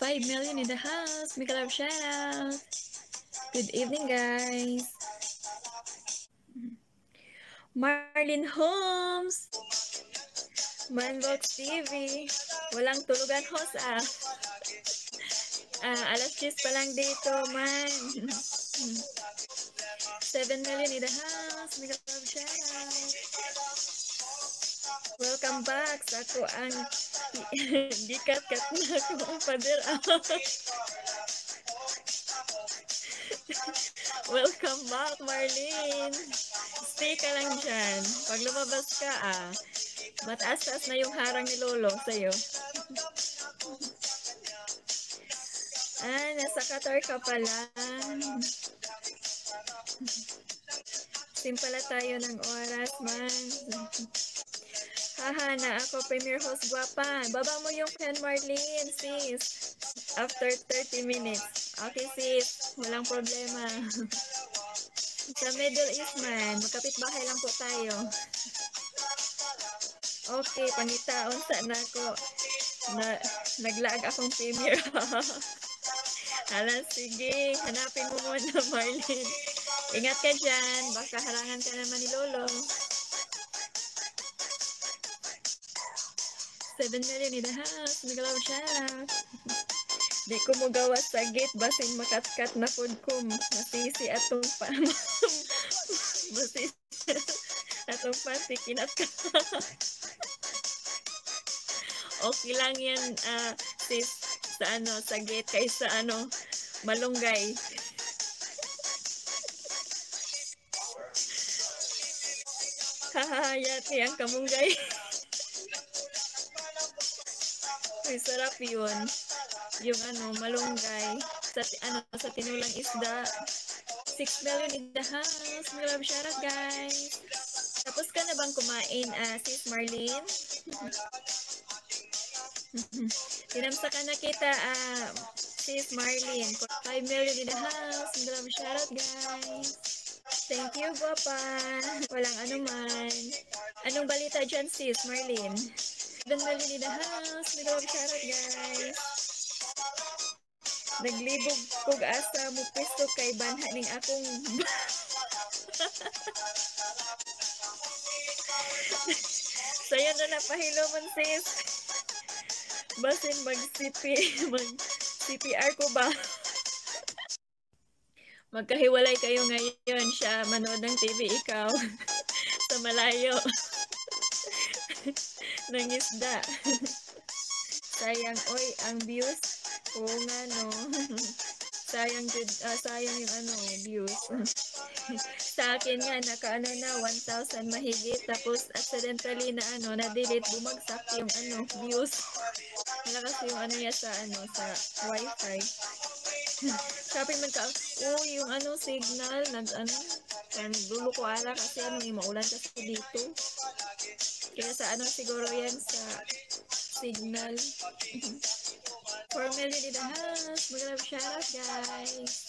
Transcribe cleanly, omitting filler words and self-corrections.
5 million in the house. Make a love shout out. Good evening, guys. Marlene Holmes. Manbox TV. Walang tulugan, host alas 10 pa lang dito, man. 7 million in the house. Make a love shout out. Welcome back sa ako ang gikat-kat na ako ang pader. Welcome back, Marlene. Stay ka lang dyan. Pag lumabas ka, mataas-taas na yung harang ni Lolo sa'yo. Nasa Qatar ka pala. Simpala tayo ng oras, man. Haha, na ako, premier host guwapa. Baba mo yung pen, Marlene, sis. After 30 minutes. Okay, sis. Walang problema. Sa Middle East, man. Magkapit-bahay lang po tayo. Okay, pangitaon sa nako. Naglag akong premier. Hala, sige. Hanapin mo muna, Marlene. Ingat ka dyan. Baka harangan ka naman ni Lolo. 7 million in the house. Nagalaw siya. Di ko mo gawa sa gate. Basin makatkat na food ko. Masisi atong pa. Masisi atong pati. Kinat ka. Okay lang yan, sis. Sa gate. Kaysa malunggay. Hahayat niyang kamunggay. Ay, sarap yun. Yung malunggay. Sa tinulang isda. 6 million in the house. Maglab shoutout, guys. Tapos ka na bang kumain, sis Marlene? Tinamsa ka na kita, sis Marlene. 5 million in the house. Maglab shoutout, guys. Thank you, guwapa. Walang anuman. Anong balita dyan, sis Marlene? 7 million in the house. Maglab shoutout, guys. Naglibog kog asa mo pwesto kay banhaning akong sayo na napahilomon, sis. Basin mag-CPR ko ba? Magkahiwalay kayo ngayon. Siya manood ng TV, ikaw sa malayo ng isda. Sayang, oy, ang views. Oo nga, no. Sayang yung views. Sa akin nga, naka na, 1,000 mahigit. Tapos, accidentally na-delete, bumagsak yung views. Malakas yung niya sa wifi. Sabi man ka, yung signal, dulo ko ala kasi maulan kasi dito. Kaya sa siguro yan sa signal. 4 million in the house. Maglab shoutout, guys.